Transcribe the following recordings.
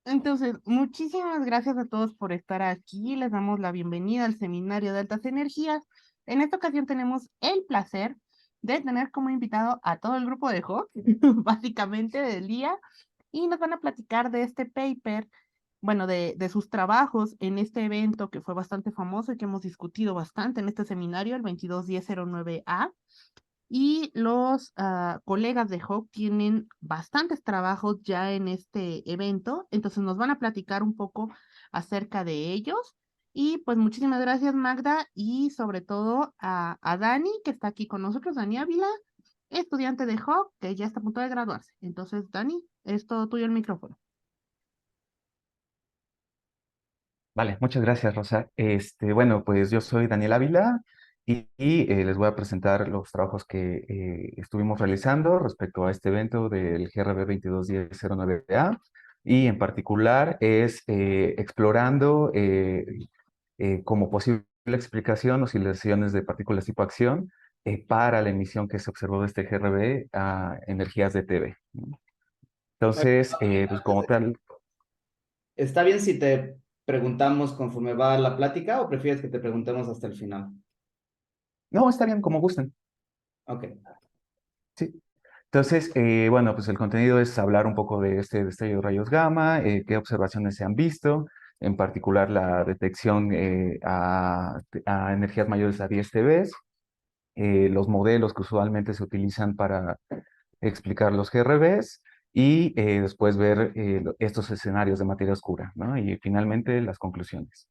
Entonces, muchísimas gracias a todos por estar aquí. Les damos la bienvenida al seminario de altas energías. En esta ocasión tenemos el placer de tener como invitado a todo el grupo de Hawk, básicamente del día, y nos van a platicar de este paper, bueno, de sus trabajos en este evento que fue bastante famoso y que hemos discutido bastante en este seminario, el 221009A. Y los colegas de Hawk tienen bastantes trabajos ya en este evento, entonces nos van a platicar un poco acerca de ellos. Y pues muchísimas gracias, Magda, y sobre todo a Dani, que está aquí con nosotros, Dani Ávila, estudiante de Hawk, que ya está a punto de graduarse. Entonces, Dani, es todo tuyo el micrófono. Vale, muchas gracias, Rosa. Bueno, pues yo soy Daniel Ávila y les voy a presentar los trabajos que estuvimos realizando respecto a este evento del GRB 221009A y en particular es explorando como posible explicación oscilaciones de partículas tipo acción para la emisión que se observó de este GRB a energías de TV. Entonces, pues como tal, ¿Está bien si te preguntamos conforme va la plática o prefieres que te preguntemos hasta el final? no, está bien, como gusten. Ok. Sí. Entonces, bueno, pues el contenido es hablar un poco de este destello de rayos gamma, qué observaciones se han visto, en particular la detección a energías mayores a 10 TeV, los modelos que usualmente se utilizan para explicar los GRBs y después ver estos escenarios de materia oscura, ¿no? Y finalmente las conclusiones.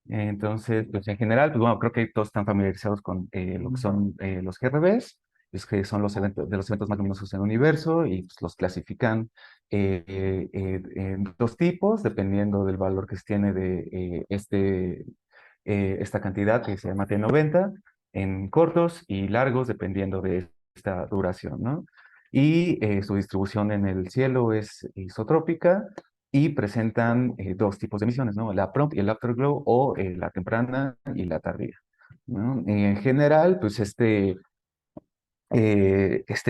Entonces, pues en general, pues bueno, creo que todos están familiarizados con lo que son los GRBs, es que son los eventos, de los eventos más luminosos en el universo y pues, los clasifican en dos tipos, dependiendo del valor que se tiene de esta cantidad que se llama T90, en cortos y largos, dependiendo de esta duración, ¿no? Y su distribución en el cielo es isotrópica y presentan dos tipos de emisiones, ¿no? La prompt y el afterglow o la temprana y la tardía, ¿no? Y en general, pues este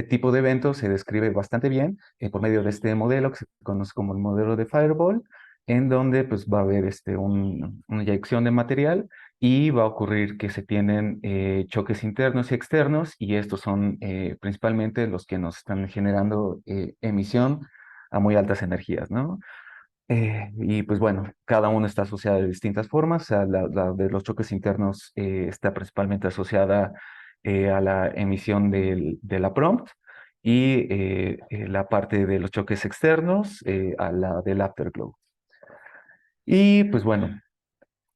tipo de evento se describe bastante bien por medio de este modelo que se conoce como el modelo de Fireball, en donde pues va a haber una eyección de material y va a ocurrir que se tienen choques internos y externos y estos son principalmente los que nos están generando emisión a muy altas energías, ¿no? Y pues bueno, cada uno está asociada de distintas formas. O sea, la de los choques internos está principalmente asociada a la emisión de la prompt y la parte de los choques externos a la del afterglow. Y pues bueno,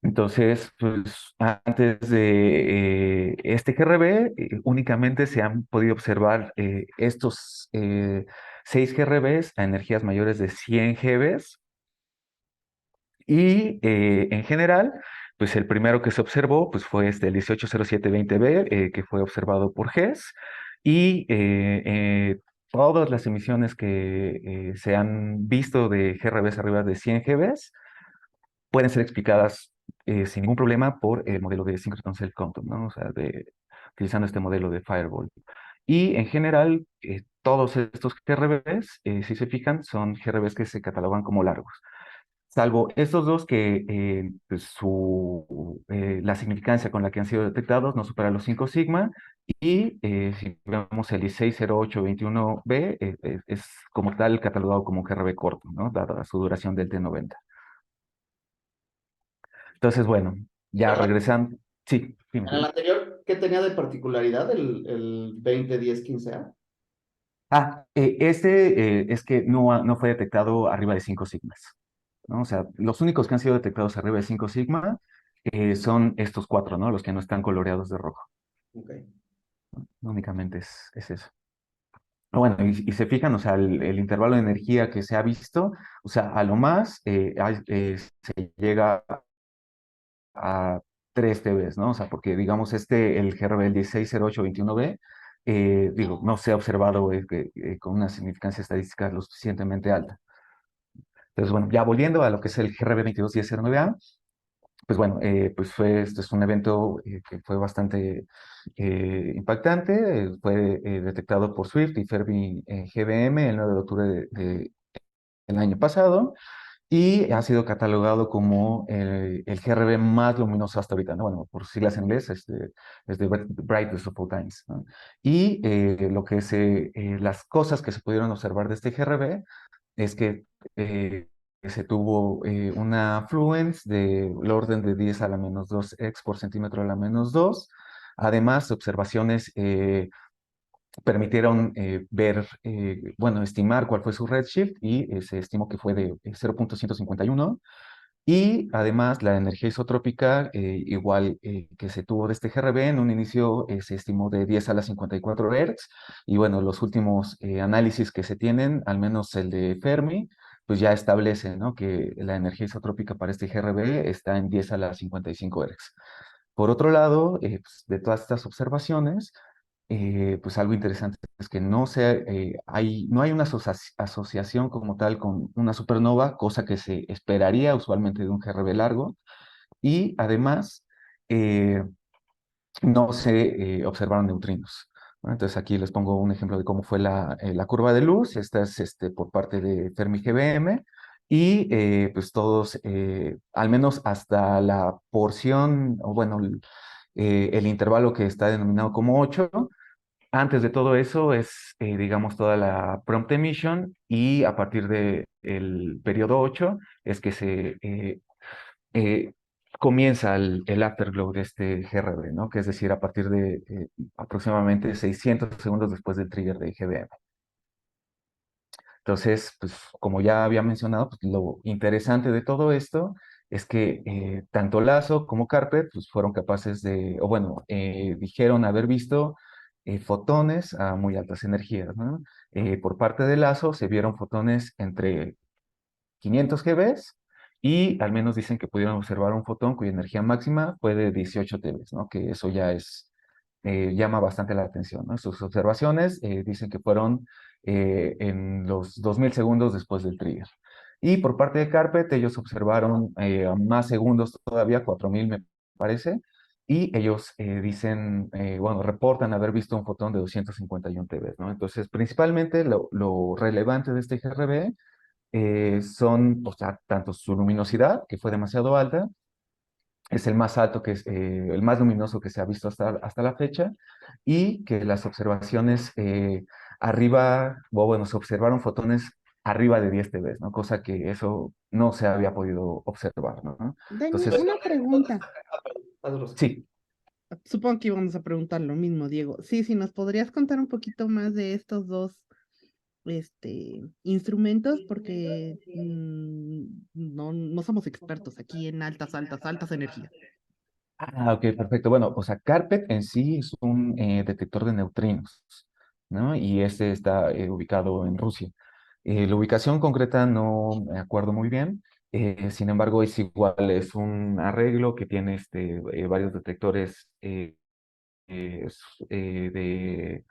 entonces, pues antes de este GRB, únicamente se han podido observar estos 6 GRBs a energías mayores de 100 GeVs. Y en general, pues el primero que se observó pues fue el 180720b, que fue observado por GES, y todas las emisiones que se han visto de GRBs arriba de 100 GBs pueden ser explicadas sin ningún problema por el modelo de Synchrotron Cell Quantum, ¿no? O sea, utilizando este modelo de Fireball. Y en general, todos estos GRBs, si se fijan, son GRBs que se catalogan como largos. Salvo estos dos que pues la significancia con la que han sido detectados no supera los 5 sigma y si vemos el 160821b es como tal catalogado como un GRB corto, ¿no? Dada su duración del T90. Entonces, bueno, ya Perdón, regresan. Sí, dime. en el anterior, ¿qué tenía de particularidad el 201015A? Es que no fue detectado arriba de 5 sigmas, ¿no? O sea, los únicos que han sido detectados arriba de 5 sigma son estos cuatro, ¿no? Los que no están coloreados de rojo. Ok. Únicamente es eso. Bueno, y se fijan, o sea, el intervalo de energía que se ha visto, o sea, a lo más se llega a 3 TVs, ¿no? O sea, porque digamos el GRB, el 160821b, digo, no se ha observado con una significancia estadística lo suficientemente alta. Entonces, bueno, ya volviendo a lo que es el GRB 221009A, pues bueno, este es un evento que fue bastante impactante. Fue detectado por Swift y Fermi GBM el 9 de octubre del año pasado. y ha sido catalogado como el GRB más luminoso hasta ahorita, ¿no? Bueno, por siglas en inglés, es the brightest of all times, ¿no? Y las cosas que se pudieron observar de este GRB es que se tuvo una fluence del orden de 10 a la menos 2 x por centímetro a la menos 2. Además, observaciones permitieron bueno, estimar cuál fue su redshift y se estimó que fue de 0.151. Y además la energía isotrópica, igual que se tuvo de este GRB, en un inicio se estimó de 10 a la 54 Hz. Y bueno, los últimos análisis que se tienen, al menos el de Fermi, pues ya establece, ¿no?, que la energía isotrópica para este GRB está en 10 a la 55 Hz. Por otro lado, pues, de todas estas observaciones, pues algo interesante es que no hay una asociación como tal con una supernova, cosa que se esperaría usualmente de un GRB largo, y además eh, no se observaron neutrinos, ¿no? Entonces aquí les pongo un ejemplo de cómo fue la curva de luz. Esta es por parte de Fermi GBM, y pues todos, al menos hasta la porción, o bueno, el intervalo que está denominado como 8. Antes de todo eso es, digamos, toda la prompt emission, y a partir del periodo 8 es que eh, comienza el afterglow de este GRB, ¿no? Que es decir, a partir de aproximadamente 600 segundos después del trigger de GBM. Entonces, pues como ya había mencionado, pues, lo interesante de todo esto es que tanto Lasso como Carpet pues, fueron capaces de, o bueno, dijeron haber visto fotones a muy altas energías, ¿no? Por parte de Lasso se vieron fotones entre 500 GeV, y al menos dicen que pudieron observar un fotón cuya energía máxima fue de 18 TeV, ¿no? Que eso ya llama bastante la atención, ¿no? Sus observaciones dicen que fueron en los 2000 segundos después del trigger. Y por parte de Carpet, ellos observaron a más segundos todavía, 4000 me parece, y ellos dicen, bueno, reportan haber visto un fotón de 251 TeV, ¿no? Entonces, principalmente lo relevante de este GRB son, o sea, tanto su luminosidad, que fue demasiado alta, es el más alto, el más luminoso que se ha visto hasta la fecha, y que las observaciones arriba, o bueno, se observaron fotones arriba de 10 TeV, ¿no? Cosa que eso no se había podido observar, ¿no? Dani, Entonces, una pregunta. sí. Supongo que íbamos a preguntar lo mismo, Diego. Sí, sí, ¿nos podrías contar un poquito más de estos dos instrumentos? Porque no somos expertos aquí en altas, altas, altas energías. Ok, perfecto. Bueno, o sea, Carpet en sí es un detector de neutrinos, ¿no? Y este está ubicado en Rusia. La ubicación concreta no me acuerdo muy bien, sin embargo es igual, es un arreglo que tiene varios detectores s- eh, de,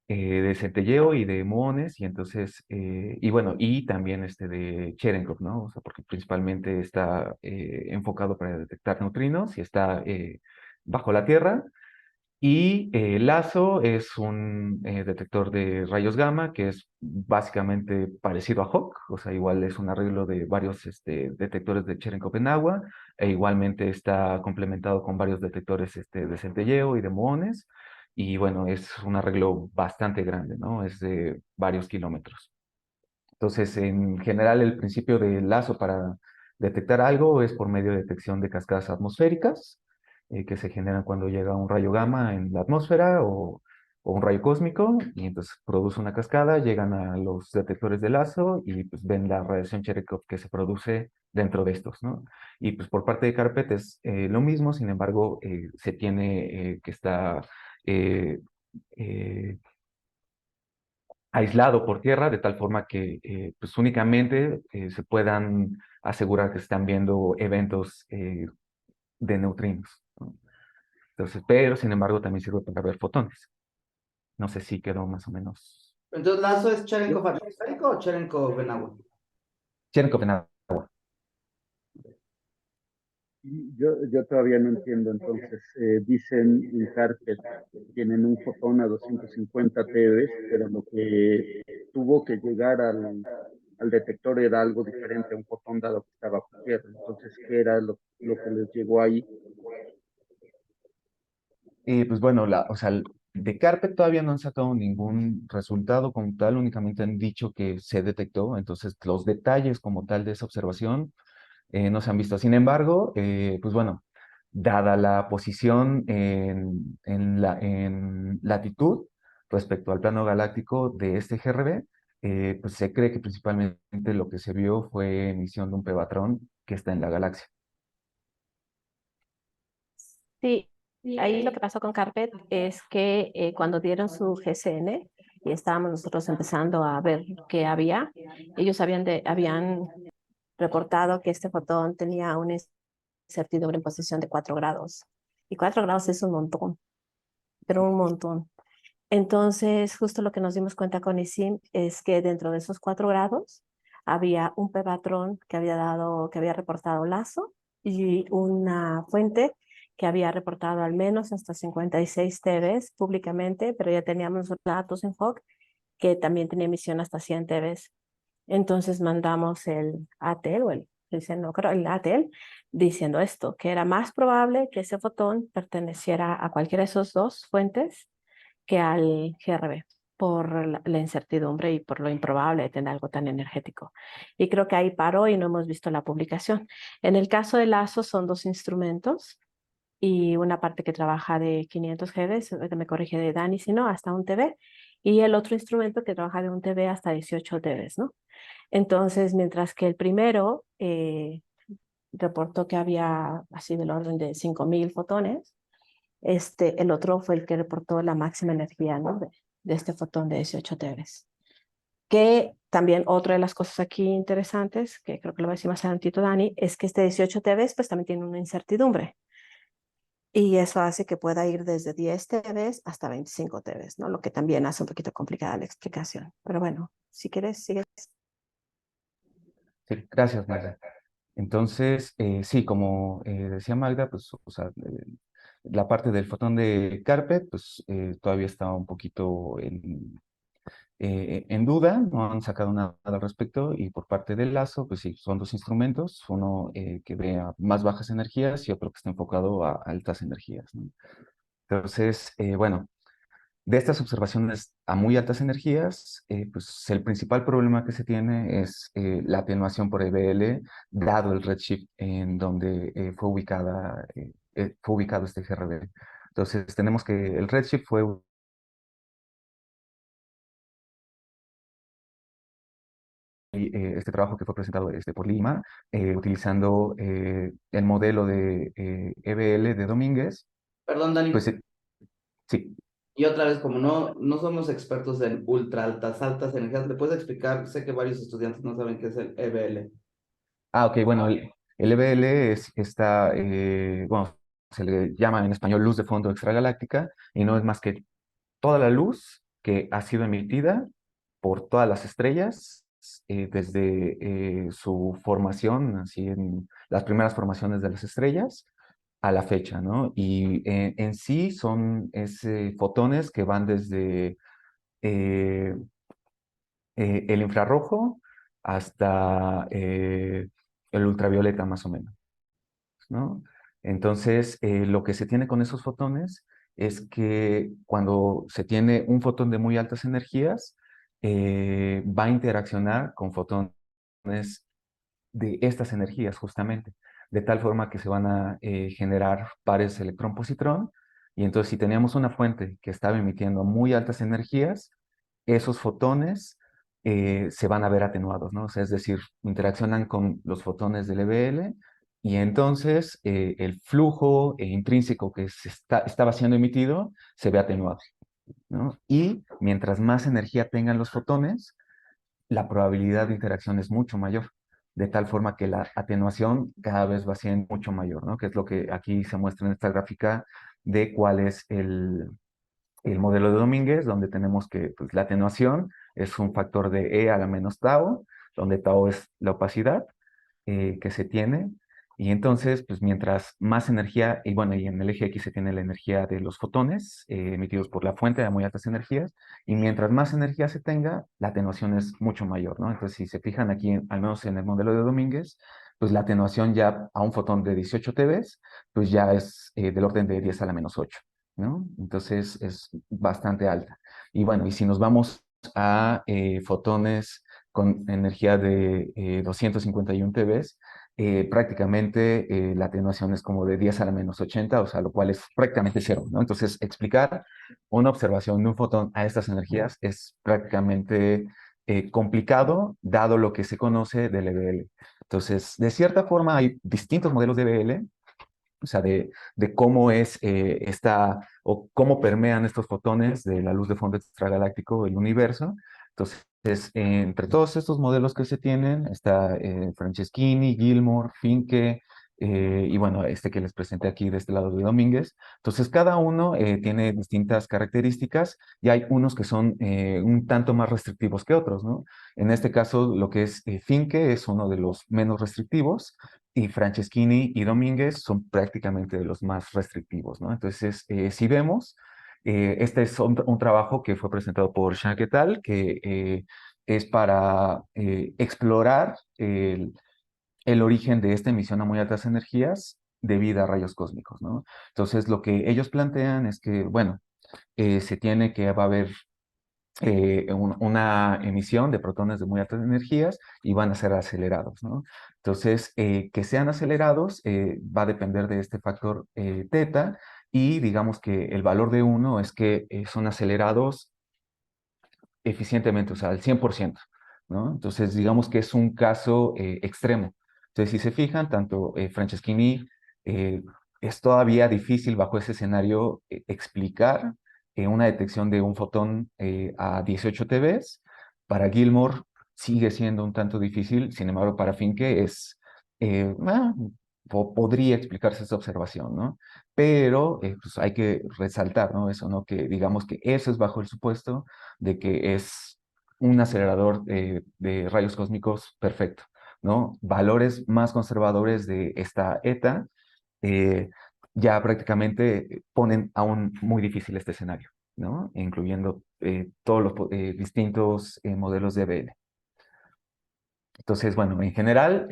de centelleo y de muones, y entonces, y bueno, y también de Cherenkov, ¿no? O sea, porque principalmente está enfocado para detectar neutrinos y está bajo la Tierra. Y LASO es un detector de rayos gamma que es básicamente parecido a HAWK, o sea, igual es un arreglo de varios detectores de Cherenkov en agua, e igualmente está complementado con varios detectores de centelleo y de muones, y bueno, es un arreglo bastante grande, ¿no? Es de varios kilómetros. Entonces, en general, el principio del lazo para detectar algo es por medio de detección de cascadas atmosféricas que se generan cuando llega un rayo gamma en la atmósfera o un rayo cósmico, y entonces produce una cascada, llegan a los detectores de lazo y pues ven la radiación Cherenkov que se produce dentro de estos, ¿no? Y pues por parte de Carpet es lo mismo, sin embargo, se tiene que está eh, eh, aislado por tierra, de tal forma que pues únicamente se puedan asegurar que están viendo eventos de neutrinos, ¿no? Entonces, pero sin embargo también sirve para ver fotones. No sé si quedó más o menos. Entonces, ¿Lazo es Cherenkov atmosférico o Cherenkov en agua? Cherenkov en agua. Yo todavía no entiendo, entonces, dicen en Carpet que tienen un fotón a 250 TeV, pero lo que tuvo que llegar al detector era algo diferente a un fotón dado que estaba bajo tierra. Entonces, ¿qué era lo que les llegó ahí? Y pues bueno, o sea, de Carpet todavía no han sacado ningún resultado como tal, únicamente han dicho que se detectó, entonces los detalles como tal de esa observación no se han visto. Sin embargo, pues bueno, dada la posición en latitud respecto al plano galáctico de este GRB, pues se cree que principalmente lo que se vio fue emisión de un pebatrón que está en la galaxia. Sí, ahí lo que pasó con Carpet es que cuando dieron su GCN y estábamos nosotros empezando a ver qué había, ellos habían reportado que este fotón tenía una incertidumbre en posición de 4 grados. Y 4 grados es un montón, pero un montón. Entonces, justo lo que nos dimos cuenta con ISIM es que dentro de esos 4 grados había un P-patrón que había reportado Lazo y una fuente que había reportado al menos hasta 56 TeVs públicamente, pero ya teníamos datos en HOC que también tenía emisión hasta 100 TeVs. Entonces mandamos el ATL o no creo, el ATL diciendo esto, que era más probable que ese fotón perteneciera a cualquiera de esos dos fuentes que al GRB por la incertidumbre y por lo improbable de tener algo tan energético. Y creo que ahí paró y no hemos visto la publicación. En el caso de LASO son 2 instrumentos y una parte que trabaja de 500 GeV, que me corrige de Dani, si no, hasta 1 TeV, y el otro instrumento que trabaja de 1 TeV hasta 18 TeVs, ¿no? Entonces, mientras que el primero reportó que había así del orden de 5.000 fotones, el otro fue el que reportó la máxima energía, ¿no? de este fotón de 18 TeVs. Que también otra de las cosas aquí interesantes, que creo que lo va a decir más adelantito Dani, es que este 18 TeVs pues también tiene una incertidumbre. Y eso hace que pueda ir desde 10 TeVs hasta 25 TeVs, ¿no? Lo que también hace un poquito complicada la explicación. Pero bueno, si quieres, sigue. Sí, gracias, Magda. Entonces, sí, como decía Magda, pues, o sea, la parte del fotón de Carpet, pues todavía está un poquito en duda, no han sacado nada al respecto, y por parte del Lazo, pues sí, son 2 instrumentos, uno que ve a más bajas energías y otro que está enfocado a altas energías, ¿no? Entonces, bueno, de estas observaciones a muy altas energías, pues el principal problema que se tiene es la atenuación por EBL, dado el redshift en donde fue ubicado este GRB. Entonces, tenemos que el redshift fue este trabajo que fue presentado por Lima, utilizando el modelo de EBL de Domínguez. Perdón, Dani. Pues sí. Y otra vez, como no somos expertos en ultra altas energías, ¿le puedes explicar? Sé que varios estudiantes no saben qué es el EBL. Ah, ok, bueno, el EBL bueno, se le llama en español luz de fondo extragaláctica y no es más que toda la luz que ha sido emitida por todas las estrellas desde su formación, así en las primeras formaciones de las estrellas a la fecha, ¿no? Y en sí son fotones que van desde eh, el infrarrojo hasta el ultravioleta más o menos, ¿no? Entonces, lo que se tiene con esos fotones es que cuando se tiene un fotón de muy altas energías, va a interaccionar con fotones de estas energías justamente, de tal forma que se van a generar pares electrón-positrón, y entonces si teníamos una fuente que estaba emitiendo muy altas energías, esos fotones se van a ver atenuados, ¿no? O sea, es decir, interaccionan con los fotones del EBL y entonces el flujo intrínseco que estaba siendo emitido se ve atenuado, ¿no? Y mientras más energía tengan los fotones, la probabilidad de interacción es mucho mayor, de tal forma que la atenuación cada vez va siendo mucho mayor, ¿no? Que es lo que aquí se muestra en esta gráfica de cuál es el modelo de Domínguez, donde tenemos que pues, la atenuación es un factor de E a la menos tau, donde tau es la opacidad que se tiene, Y entonces, pues mientras más energía, y bueno, y en el eje X se tiene la energía de los fotones emitidos por la fuente de muy altas energías, y mientras más energía se tenga, la atenuación es mucho mayor, ¿no? Entonces, si se fijan aquí, al menos en el modelo de Domínguez, pues la atenuación ya a un fotón de 18 TeV, pues ya es del orden de 10 a la menos 8, ¿no? Entonces, es bastante alta. Y bueno, y si nos vamos a fotones con energía de 251 TeV, prácticamente la atenuación es como de 10 a la menos 80, o sea, lo cual es prácticamente cero, ¿no? Entonces, explicar una observación de un fotón a estas energías es prácticamente complicado, dado lo que se conoce del EBL. Entonces, de cierta forma, hay distintos modelos de EBL, o sea, de cómo es o cómo permean estos fotones de la luz de fondo extragaláctico del universo. Entonces, entre todos estos modelos que se tienen, está Franceschini, Gilmore, Finke, y bueno, este que les presenté aquí de este lado de Domínguez. Entonces, cada uno tiene distintas características y hay unos que son un tanto más restrictivos que otros, ¿no? En este caso, lo que es Finke es uno de los menos restrictivos, y Franceschini y Domínguez son prácticamente de los más restrictivos, ¿no? Entonces, si vemos, este es un trabajo que fue presentado por Shank et al, que es para explorar el origen de esta emisión a muy altas energías debido a rayos cósmicos, ¿no? Entonces, lo que ellos plantean es que, bueno, se tiene que va a haber una emisión de protones de muy altas energías y van a ser acelerados, ¿no? Entonces, que sean acelerados va a depender de este factor teta, y digamos que el valor de uno es que son acelerados eficientemente, o sea, al 100%, ¿no? Entonces, digamos que es un caso extremo. Entonces, si se fijan, tanto Franceschini eh, es todavía difícil bajo ese escenario explicar una detección de un fotón a 18 TeV. Para Gilmore sigue siendo un tanto difícil, sin embargo, para Finke podría explicarse esta observación, ¿no? Pero pues hay que resaltar, ¿no? Eso, ¿no? Que digamos que eso es bajo el supuesto de que es un acelerador de rayos cósmicos perfecto, ¿no? Valores más conservadores de esta ETA eh, ya prácticamente ponen aún muy difícil este escenario, ¿no? Incluyendo todos los distintos modelos de BL. Entonces, bueno, en general,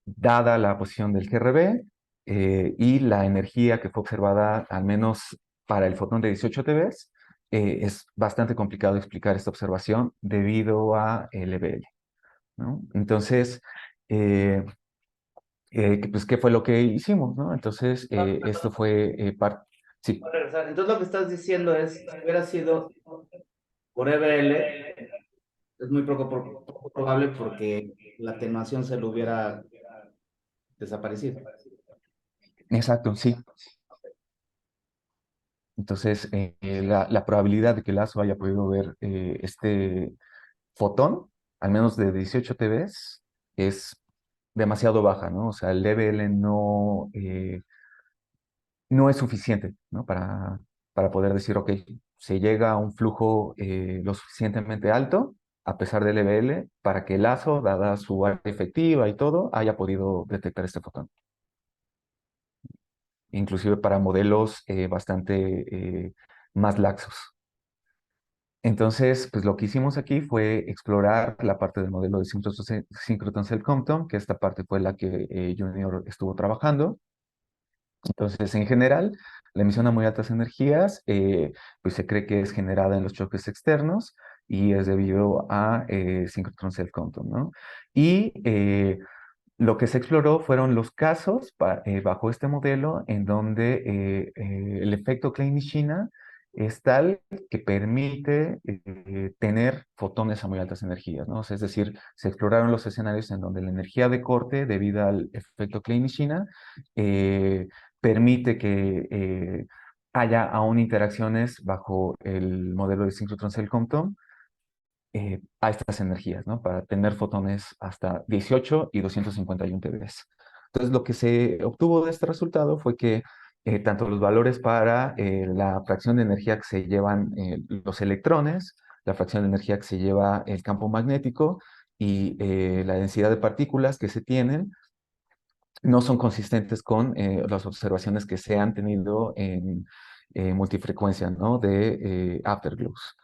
dada la posición del GRB y la energía que fue observada, al menos para el fotón de 18 TeV, es bastante complicado explicar esta observación debido a el EBL, ¿no? Entonces, pues, ¿qué fue lo que hicimos, no? Entonces, esto fue parte... Sí, Voy a regresar. Entonces lo que estás diciendo es, si hubiera sido por EBL, es muy poco probable porque la atenuación se lo hubiera desaparecido. exacto, sí. Entonces, la probabilidad de que Lazo haya podido ver este fotón, al menos de 18 TeV, es demasiado baja, ¿no? O sea, el EBL no es suficiente, ¿no? Para poder decir, ok, se llega a un flujo lo suficientemente alto, a pesar del EBL, para que el lazo, dada su área efectiva y todo, haya podido detectar este fotón. Inclusive para modelos bastante más laxos. Entonces, pues lo que hicimos aquí fue explorar la parte del modelo de Synchrotron Cell Compton, que esta parte fue la que Junior estuvo trabajando. Entonces, en general, la emisión a muy altas energías, pues se cree que es generada en los choques externos y es debido a Synchrotron Cell Compton, ¿no? Y lo que se exploró fueron los casos bajo este modelo en donde el efecto Klein-Shina es tal que permite tener fotones a muy altas energías, ¿no? O sea, es decir, se exploraron los escenarios en donde la energía de corte, debido al efecto Klein-Shina, permite que haya aún interacciones bajo el modelo de Synchrotron Cell Compton a estas energías, ¿no? Para tener fotones hasta 18 y 251 TeV. Entonces, lo que se obtuvo de este resultado fue que tanto los valores para la fracción de energía que se llevan los electrones, la fracción de energía que se lleva el campo magnético y la densidad de partículas que se tienen, no son consistentes con las observaciones que se han tenido en multifrecuencia, ¿no? De afterglows.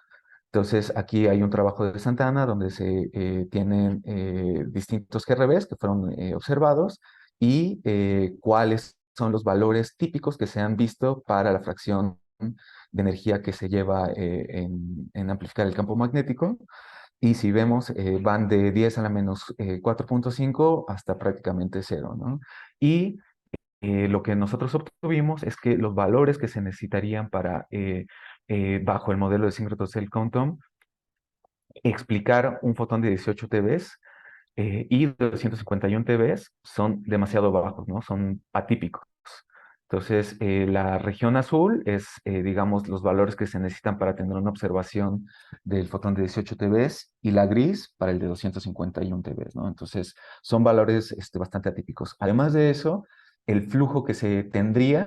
Entonces, aquí hay un trabajo de Santana donde se tienen distintos GRBs que fueron observados y cuáles son los valores típicos que se han visto para la fracción de energía que se lleva en amplificar el campo magnético. Y si vemos, van de 10 a la menos 4.5 hasta prácticamente cero, ¿no? Y lo que nosotros obtuvimos es que los valores que se necesitarían para, bajo el modelo de síncrono cell quantum, explicar un fotón de 18 TeV y 251 TeV son demasiado bajos, ¿no? Son atípicos. Entonces, la región azul es, digamos, los valores que se necesitan para tener una observación del fotón de 18 TeV y la gris para el de 251 TeV, ¿no? Entonces, son valores bastante atípicos. Además de eso, el flujo que se tendría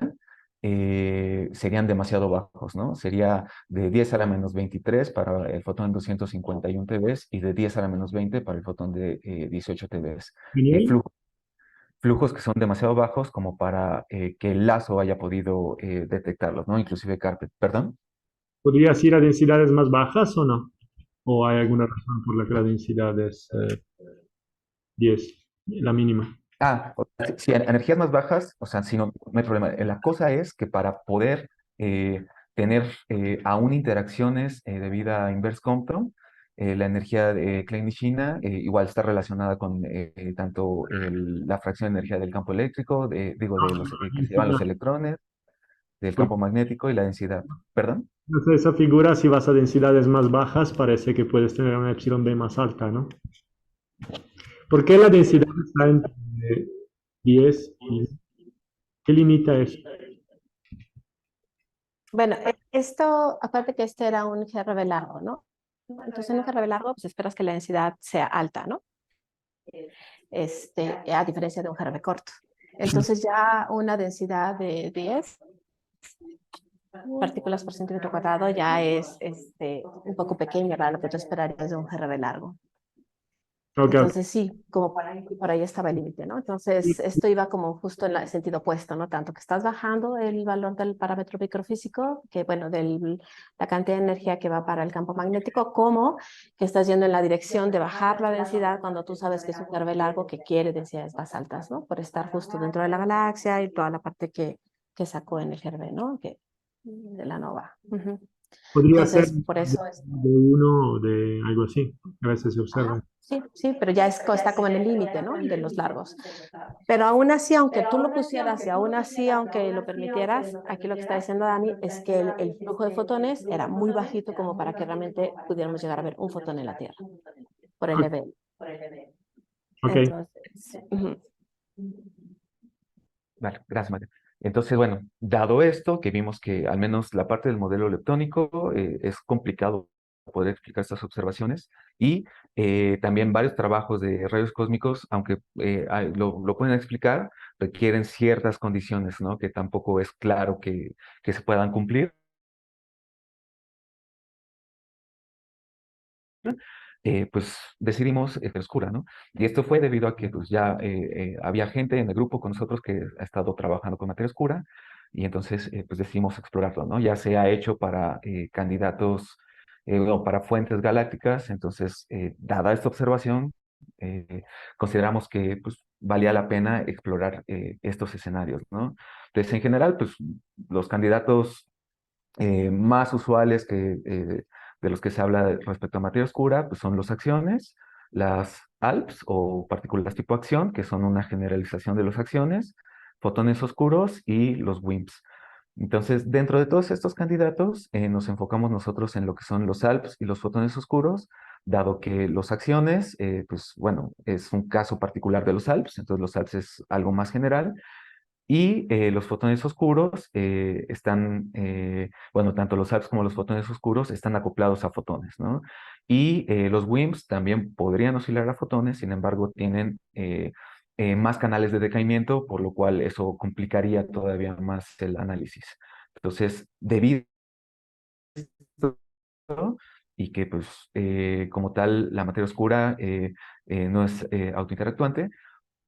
serían demasiado bajos, ¿no? Sería de 10 a la menos 23 para el fotón de 251 TeV y de 10 a la menos 20 para el fotón de 18 TeV. Daniel, Flujos que son demasiado bajos como para que el lazo haya podido detectarlos, ¿no? Inclusive Carpet, perdón. ¿podrías ir a densidades más bajas o no? ¿O hay alguna razón por la que la densidad es 10, la mínima? Si energías más bajas, o sea, si no, no hay problema. La cosa es que para poder tener aún interacciones de vida inverse Compton, la energía de Klein-Shina igual está relacionada con tanto la fracción de energía del campo eléctrico, digo, de los que se llevan los electrones, del campo magnético y la densidad. ¿Perdón? Entonces, esa figura, si vas a densidades más bajas, parece que puedes tener una epsilon B más alta, ¿no? ¿Por qué la densidad está entre 10 y qué limita eso? Bueno, esto, aparte que este era un GRB largo, ¿no? Entonces en un GRB largo, pues esperas que la densidad sea alta, ¿no? A diferencia de un GRB corto. Entonces ya una densidad de 10 partículas por centímetro cuadrado ya es un poco pequeña para lo que tú esperarías de un GRB largo. Ok, Entonces sí, como por ahí estaba el límite, ¿no? Entonces esto iba como justo en el sentido opuesto, ¿no? Tanto que estás bajando el valor del parámetro microfísico, que bueno, de la cantidad de energía que va para el campo magnético, como que estás yendo en la dirección de bajar la densidad cuando tú sabes que es un GRB largo que quiere densidades más altas, ¿no? Por estar justo dentro de la galaxia y toda la parte que sacó en el GRB, ¿no? De la nova. podría ser Entonces, por eso es. de uno o de algo así. A veces se observa. Sí, sí, pero ya está como en el límite, ¿no? De los largos. Pero aún así, aunque tú lo pusieras y aún así, aunque lo permitieras, aquí lo que está diciendo Dani es que el flujo de fotones era muy bajito como para que realmente pudiéramos llegar a ver un fotón en la Tierra por el EBL. Ok, Entonces, Vale, gracias, María. Entonces, bueno, dado esto, que vimos que al menos la parte del modelo leptónico es complicado poder explicar estas observaciones y también varios trabajos de rayos cósmicos, aunque lo pueden explicar, requieren ciertas condiciones, ¿no? Que tampoco es claro que se puedan cumplir. Pues decidimos oscura, ¿no? Y esto fue debido a que pues ya había gente en el grupo con nosotros que ha estado trabajando con materia oscura y entonces pues decidimos explorarlo, ¿no? Ya se ha hecho para candidatos o para fuentes galácticas, entonces dada esta observación, eh, consideramos que pues valía la pena explorar estos escenarios, ¿no? Entonces en general pues los candidatos más usuales de los que se habla respecto a materia oscura, pues son los acciones, las ALPS o partículas tipo acción, que son una generalización de los acciones, fotones oscuros y los WIMPs. Entonces, dentro de todos estos candidatos, nos enfocamos nosotros en lo que son los ALPS y los fotones oscuros, dado que los acciones, pues bueno, es un caso particular de los ALPS, entonces los ALPS es algo más general, y los fotones oscuros están, bueno, tanto los ALPS como los fotones oscuros están acoplados a fotones, ¿no? Y los WIMPs también podrían oscilar a fotones, sin embargo, tienen más canales de decaimiento, por lo cual eso complicaría todavía más el análisis. Entonces, debido a esto, y que pues como tal la materia oscura no es autointeractuante,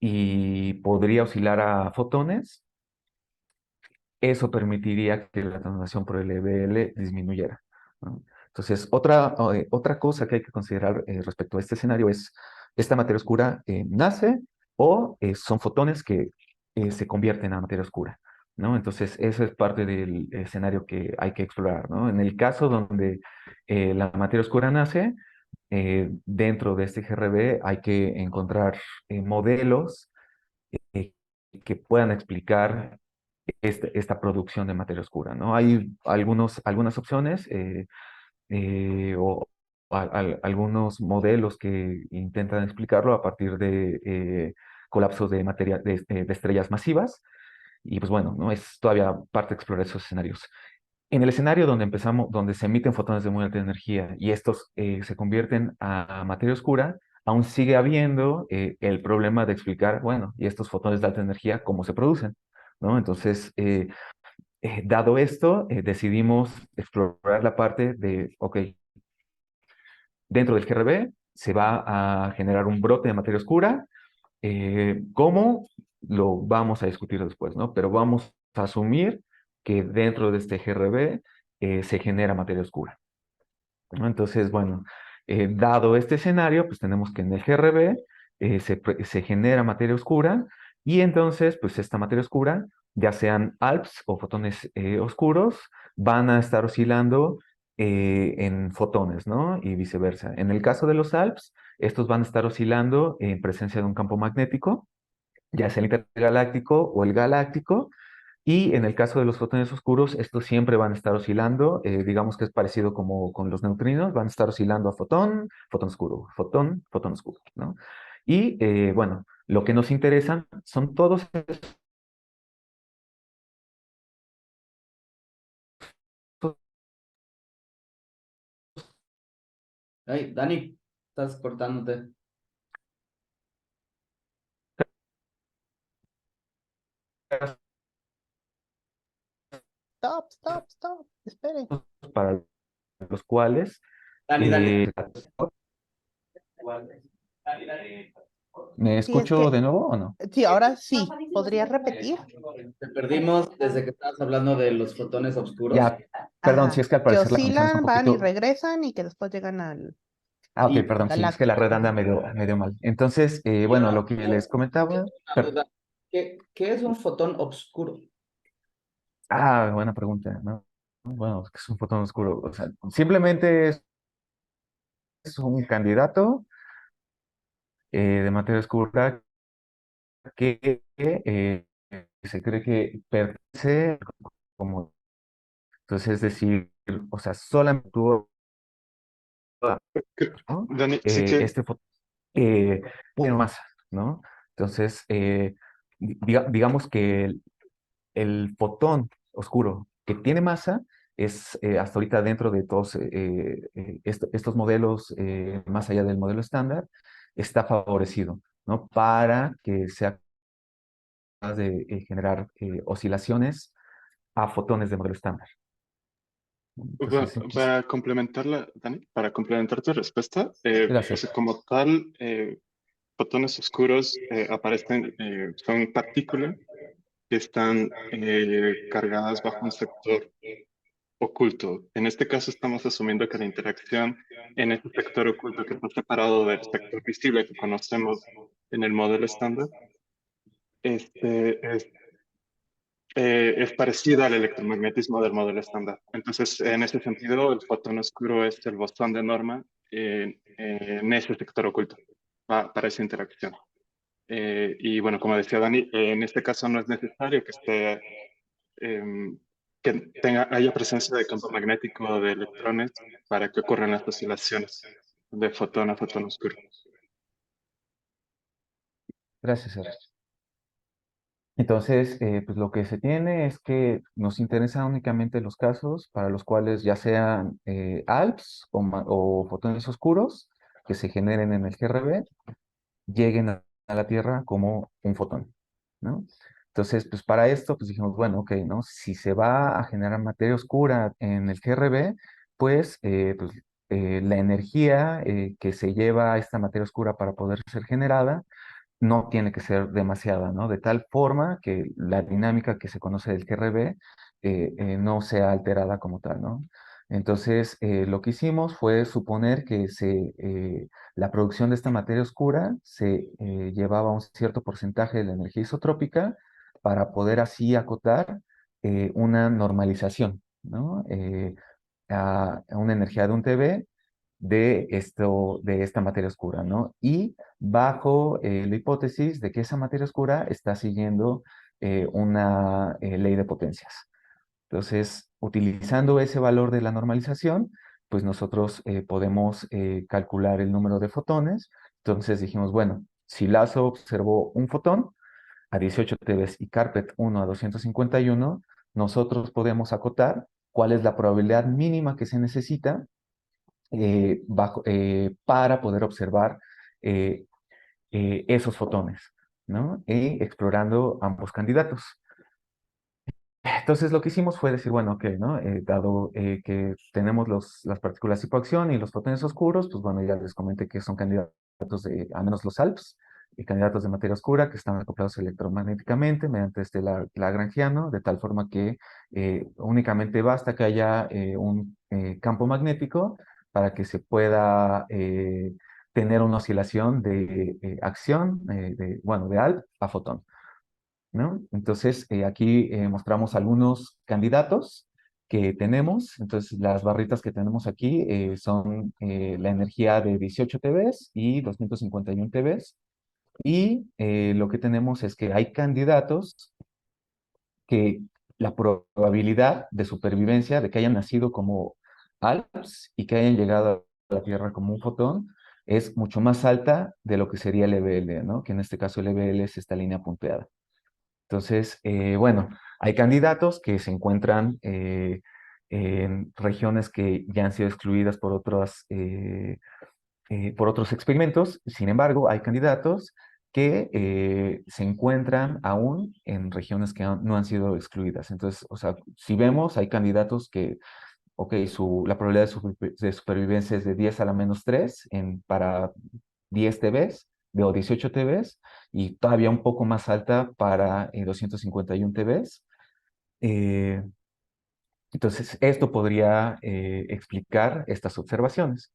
y podría oscilar a fotones, eso permitiría que la transformación por el EBL disminuyera, ¿no? Entonces, otra cosa que hay que considerar respecto a este escenario es, ¿esta materia oscura nace o son fotones que se convierten a materia oscura? ¿No? Entonces, eso es parte del escenario que hay que explorar, ¿no? En el caso donde la materia oscura nace, dentro de este GRB hay que encontrar modelos eh, que puedan explicar esta producción de materia oscura, ¿no? Hay algunas opciones o algunos modelos que intentan explicarlo a partir de colapsos de, de estrellas masivas, y pues bueno, ¿no? Es todavía parte de explorar esos escenarios. En el escenario donde empezamos, donde se emiten fotones de muy alta energía y estos se convierten a materia oscura, aún sigue habiendo el problema de explicar, bueno, y estos fotones de alta energía, ¿cómo se producen? ¿No? Entonces, dado esto, decidimos explorar la parte de, ok, dentro del GRB se va a generar un brote de materia oscura. ¿Cómo? Lo vamos a discutir después, ¿no? Pero vamos a asumir que dentro de este GRB se genera materia oscura, ¿no? Entonces, bueno, dado este escenario, pues tenemos que en el GRB se genera materia oscura y entonces, pues esta materia oscura, ya sean ALPS o fotones oscuros, van a estar oscilando en fotones, ¿no? Y viceversa. En el caso de los ALPS, estos van a estar oscilando en presencia de un campo magnético, ya sea el intergaláctico o el galáctico, y en el caso de los fotones oscuros, estos siempre van a estar oscilando, digamos que es parecido como con los neutrinos, van a estar oscilando a fotón, fotón oscuro, fotón, fotón oscuro, ¿no? Y bueno, lo que nos interesa son todos estos Ay, Dani, estás cortándote. Stop, stop, stop. Espere. para los cuales Dani, Dani. ¿me Sí, es escucho que, de nuevo o no? sí, ahora sí. ¿Podrías repetir? Te perdimos desde que estabas hablando de los fotones oscuros. Ya, perdón, si Ajá. es que al Que parecer la conexión está un oscilan, van y poquito. regresan y que después llegan al Ah, ok, Y perdón, sí, es que la galáctico. red anda medio mal. Entonces, Y bueno, ahora, lo que les comentaba. una duda. ¿Qué es un fotón oscuro? Buena pregunta, ¿no? Bueno, es que es un fotón oscuro. O sea, simplemente es un candidato de materia oscura que se cree que pertenece como. Entonces, es decir, o sea, solamente tuvo, ¿no? Dani, sí que, Este fotón tiene masa, ¿no? Entonces, digamos que el fotón oscuro que tiene masa es hasta ahorita dentro de todos estos modelos, más allá del modelo estándar, está favorecido, ¿no? Para que sea capaz de generar oscilaciones a fotones de modelo estándar. Entonces, para complementarla, Dani, para complementar tu respuesta, o gracias. sea, como tal, fotones oscuros aparecen, son partículas que están cargadas bajo un sector oculto. En este caso estamos asumiendo que la interacción en este sector oculto que está separado del sector visible que conocemos en el modelo estándar, este, es parecida al electromagnetismo del modelo estándar. Entonces, en ese sentido, el fotón oscuro es el bosón de norma en ese sector oculto para esa interacción. Y bueno, como decía Dani, en este caso no es necesario que esté haya presencia de campo magnético de electrones para que ocurran las oscilaciones de fotón a fotón oscuro. Gracias, Sergio. Entonces, pues lo que se tiene es que nos interesan únicamente los casos para los cuales ya sean ALPS o fotones oscuros que se generen en el GRB, lleguen a la Tierra como un fotón, ¿no? Entonces, pues para esto, pues dijimos, bueno, ok, ¿no? Si se va a generar materia oscura en el GRB, pues la energía que se lleva a esta materia oscura para poder ser generada no tiene que ser demasiada, ¿no? De tal forma que la dinámica que se conoce del GRB no sea alterada como tal, ¿no? Entonces, lo que hicimos fue suponer que la producción de esta materia oscura se llevaba un cierto porcentaje de la energía isotrópica para poder así acotar una normalización, ¿no? A una energía de 1 TeV de esta materia oscura, ¿no? Y bajo la hipótesis de que esa materia oscura está siguiendo una ley de potencias. Entonces, utilizando ese valor de la normalización, pues nosotros podemos calcular el número de fotones. Entonces dijimos, bueno, si LASO observó un fotón a 18 TeV y Carpet 1 a 251, nosotros podemos acotar cuál es la probabilidad mínima que se necesita para poder observar eh, esos fotones, ¿no? Y explorando ambos candidatos. Entonces lo que hicimos fue decir, bueno, ok, ¿no? Dado que tenemos las partículas hipoacción y los fotones oscuros, pues bueno, ya les comenté que son candidatos al menos los ALPS, y candidatos de materia oscura que están acoplados electromagnéticamente mediante este lagrangiano, de tal forma que únicamente basta que haya un campo magnético para que se pueda tener una oscilación de acción, bueno, de ALP a fotón, ¿no? Entonces, aquí mostramos algunos candidatos que tenemos. Entonces, las barritas que tenemos aquí son la energía de 18 TeV y 251 TeV. Y lo que tenemos es que hay candidatos que la probabilidad de supervivencia, de que hayan nacido como ALPS y que hayan llegado a la Tierra como un fotón, es mucho más alta de lo que sería el EBL, ¿no? Que en este caso el EBL es esta línea punteada. Entonces, bueno, hay candidatos que se encuentran en regiones que ya han sido excluidas por otros experimentos. Sin embargo, hay candidatos que se encuentran aún en regiones que no han sido excluidas. Entonces, o sea, si vemos, hay candidatos que, ok, la probabilidad de supervivencia es de 10 a la menos 3 para 10 TVs, o 18 TVs, y todavía un poco más alta para 251 TVs. Eh, entonces, esto podría explicar estas observaciones.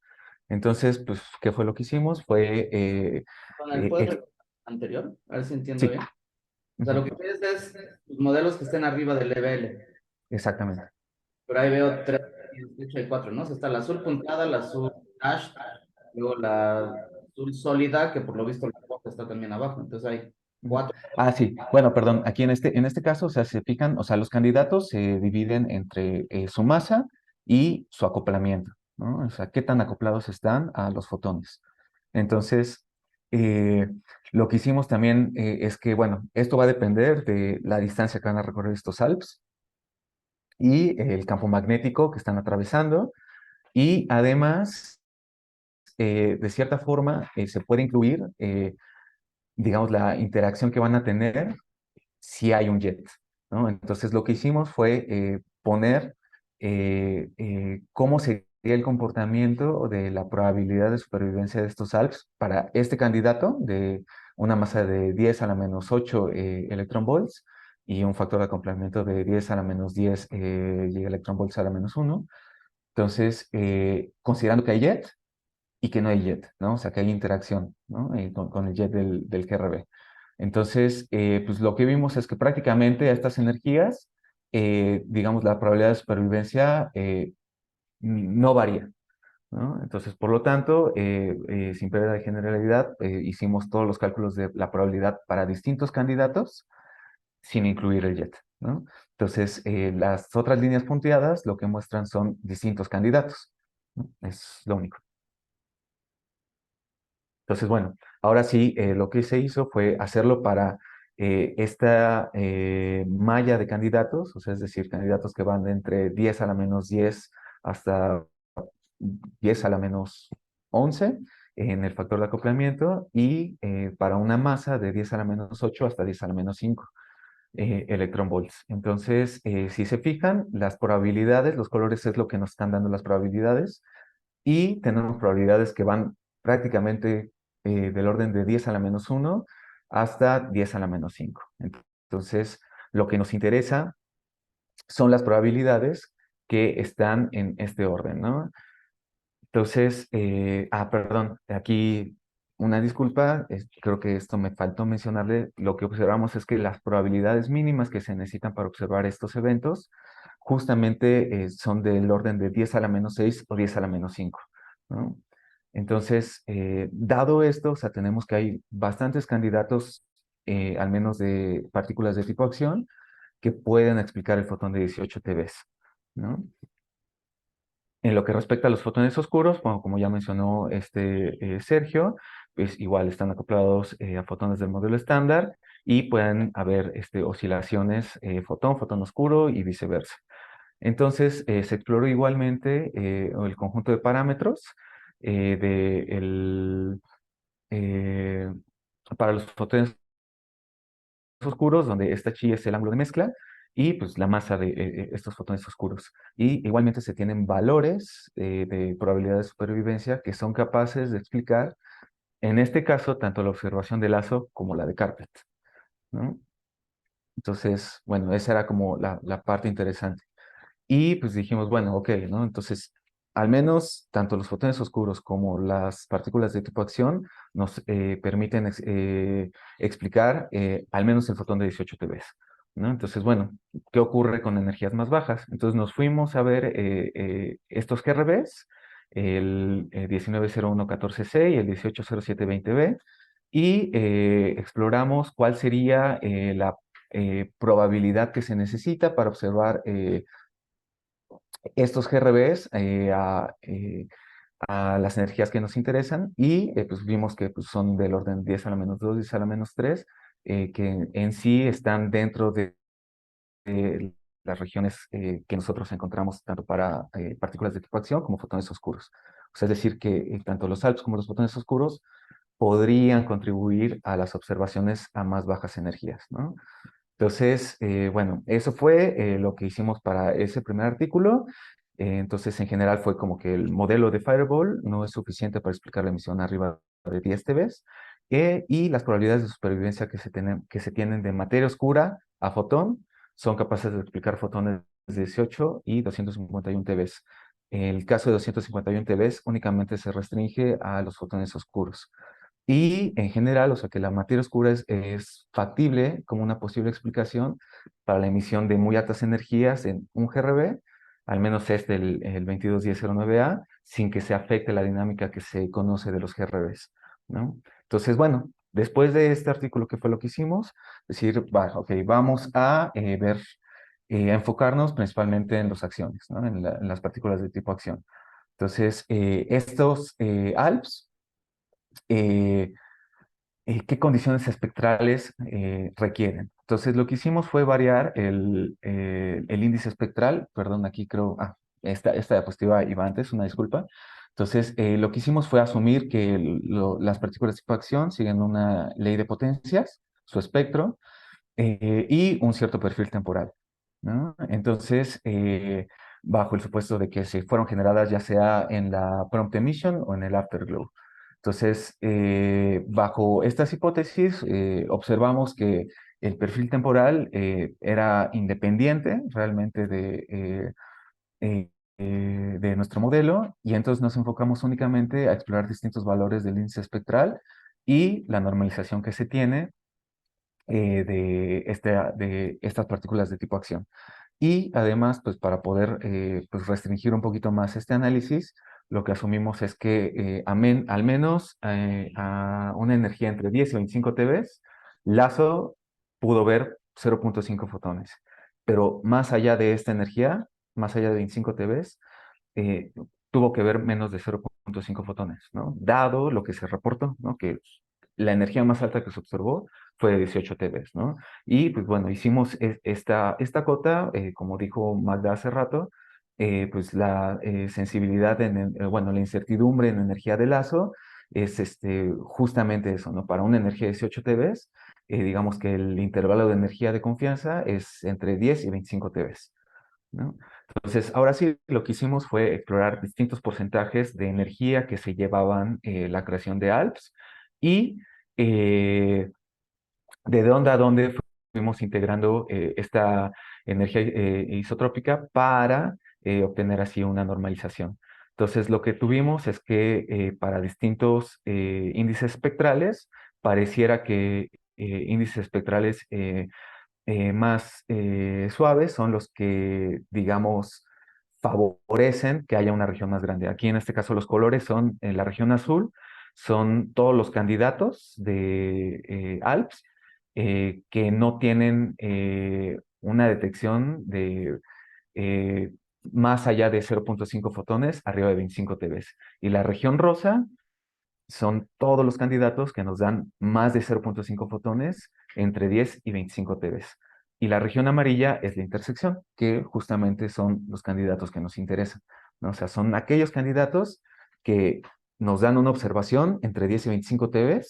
Entonces, pues, ¿qué fue lo que hicimos? Fue... ¿Puedes repetir anterior? A ver si entiendo sí, bien. O sea, lo que quieres es los modelos que estén arriba del level. exactamente. Pero ahí veo 3, de hecho hay 4, ¿no? O sea, está la azul punteada, la azul hash, luego la azul sólida, que por lo visto la roja está también abajo. Entonces hay 4. Ah, sí. Bueno, perdón. Aquí en este caso, o sea, se fijan, o sea, los candidatos se dividen entre su masa y su acoplamiento, ¿no? O sea, qué tan acoplados están a los fotones. Entonces, eh, lo que hicimos también es que, bueno, esto va a depender de la distancia que van a recorrer estos ALPS y el campo magnético que están atravesando. Y además, de cierta forma, se puede incluir, digamos, la interacción que van a tener si hay un jet, ¿no? Entonces lo que hicimos fue poner cómo sería el comportamiento de la probabilidad de supervivencia de estos ALPS para este candidato de una masa de 10 a la menos 8 electronvolts y un factor de acoplamiento de 10 a la menos 10 electronvolts a la menos 1. Entonces, considerando que hay jet y que no hay jet, ¿no? O sea, que hay interacción, ¿no? Con el jet del GRB. Entonces, pues lo que vimos es que prácticamente a estas energías, digamos, la probabilidad de supervivencia no varía, ¿no? Entonces, por lo tanto, sin pérdida de generalidad, hicimos todos los cálculos de la probabilidad para distintos candidatos sin incluir el jet, ¿no? Entonces, las otras líneas punteadas lo que muestran son distintos candidatos, ¿no? Es lo único. Entonces, bueno, ahora sí, lo que se hizo fue hacerlo para esta malla de candidatos, o sea, es decir, candidatos que van de entre 10 a la menos 10 hasta 10 a la menos 11 en el factor de acoplamiento y para una masa de 10 a la menos 8 hasta 10 a la menos 5 electronvolts. Entonces, si se fijan, las probabilidades, los colores es lo que nos están dando las probabilidades y tenemos probabilidades que van prácticamente del orden de 10 a la menos 1 hasta 10 a la menos 5. Entonces, lo que nos interesa son las probabilidades que están en este orden, ¿no? Entonces, perdón, aquí una disculpa, creo que esto me faltó mencionarle, lo que observamos es que las probabilidades mínimas que se necesitan para observar estos eventos justamente son del orden de 10 a la menos 6 o 10 a la menos 5, ¿no? Entonces, dado esto, o sea, tenemos que hay bastantes candidatos, al menos de partículas de tipo acción, que pueden explicar el fotón de 18 TeV, ¿no? En lo que respecta a los fotones oscuros, bueno, como ya mencionó Sergio, pues igual están acoplados a fotones del modelo estándar y pueden haber oscilaciones fotón, fotón oscuro y viceversa. Entonces, se exploró igualmente el conjunto de parámetros eh, para los fotones oscuros, donde esta chi es el ángulo de mezcla, y pues la masa de estos fotones oscuros. Y igualmente se tienen valores de probabilidad de supervivencia que son capaces de explicar, en este caso, tanto la observación de LASO como la de Carpet, ¿no? Entonces, bueno, esa era como la parte interesante. Y pues dijimos, bueno, ok, ¿no? Entonces, al menos tanto los fotones oscuros como las partículas de tipo acción nos permiten explicar al menos el fotón de 18 TeV, ¿no? Entonces, bueno, ¿qué ocurre con energías más bajas? Entonces nos fuimos a ver estos GRBs, el 190114C y el 180720B, y exploramos cuál sería la probabilidad que se necesita para observar estos GRBs a las energías que nos interesan y pues vimos que pues, son del orden 10 a la menos 2, 10 a la menos 3, que en sí están dentro de las regiones que nosotros encontramos tanto para partículas de tipo acción como fotones oscuros. O sea, es decir, que tanto los ALPS como los fotones oscuros podrían contribuir a las observaciones a más bajas energías, ¿no? Entonces, bueno, eso fue lo que hicimos para ese primer artículo. Entonces, en general fue como que el modelo de Fireball no es suficiente para explicar la emisión arriba de 10 TeV, y las probabilidades de supervivencia que se tienen de materia oscura a fotón son capaces de explicar fotones de 18 y 251 TeV. El caso de 251 TeV únicamente se restringe a los fotones oscuros. Y en general, o sea que la materia oscura es factible como una posible explicación para la emisión de muy altas energías en un GRB, al menos el 221009A, sin que se afecte la dinámica que se conoce de los GRBs, ¿no? Entonces, bueno, después de este artículo, ¿qué fue lo que hicimos? Decir, ok, vamos a enfocarnos principalmente en las acciones, ¿no? En las partículas de tipo acción. Entonces, estos ALPS, qué condiciones espectrales requieren. Entonces, lo que hicimos fue variar el índice espectral, perdón, aquí creo, esta diapositiva iba antes, una disculpa. Entonces, lo que hicimos fue asumir que las partículas de tipo acción siguen una ley de potencias, su espectro, y un cierto perfil temporal, ¿no? Entonces, bajo el supuesto de que se fueron generadas ya sea en la prompt emission o en el afterglow. Entonces, bajo estas hipótesis, observamos que el perfil temporal era independiente realmente de nuestro modelo, y entonces nos enfocamos únicamente a explorar distintos valores del índice espectral y la normalización que se tiene de estas partículas de tipo acción. Y además, pues para poder pues restringir un poquito más este análisis, lo que asumimos es que al menos a una energía entre 10 y 25 TeV, LASO pudo ver 0.5 fotones. Pero más allá de esta energía, más allá de 25 TeV, eh, tuvo que ver menos de 0.5 fotones, ¿no? Dado lo que se reportó, ¿no? Que la energía más alta que se observó fue de 18 TeV, ¿no? Y pues bueno, hicimos esta cota, como dijo Magda hace rato, pues la sensibilidad, bueno, la incertidumbre en energía de lazo es justamente eso, ¿no? Para una energía de 18 TeV, digamos que el intervalo de energía de confianza es entre 10 y 25 TeV, ¿no? Entonces, ahora sí, lo que hicimos fue explorar distintos porcentajes de energía que se llevaban la creación de ALPS y de dónde a dónde fuimos integrando esta energía isotrópica para obtener así una normalización. Entonces, lo que tuvimos es que para distintos índices espectrales, pareciera que índices espectrales más suaves son los que, digamos, favorecen que haya una región más grande. Aquí en este caso los colores son, en la región azul, son todos los candidatos de ALPS que no tienen una detección de más allá de 0.5 fotones, arriba de 25 TeV. Y la región rosa son todos los candidatos que nos dan más de 0.5 fotones entre 10 y 25 TeV. Y la región amarilla es la intersección, que justamente son los candidatos que nos interesan, ¿no? O sea, son aquellos candidatos que nos dan una observación entre 10 y 25 TeV,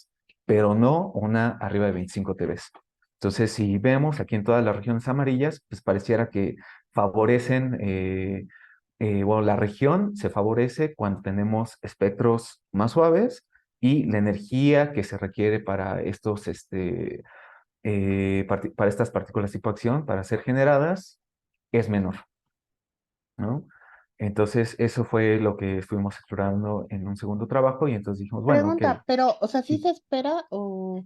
pero no una arriba de 25 TeV. Entonces, si vemos aquí en todas las regiones amarillas, pues pareciera que favorecen bueno, la región se favorece cuando tenemos espectros más suaves y la energía que se requiere para estos, para estas partículas tipo acción, para ser generadas, es menor, ¿no? Entonces, eso fue lo que estuvimos explorando en un segundo trabajo y entonces dijimos, bueno, ok, Pregunta, pero, o sea, ¿sí sí, se espera o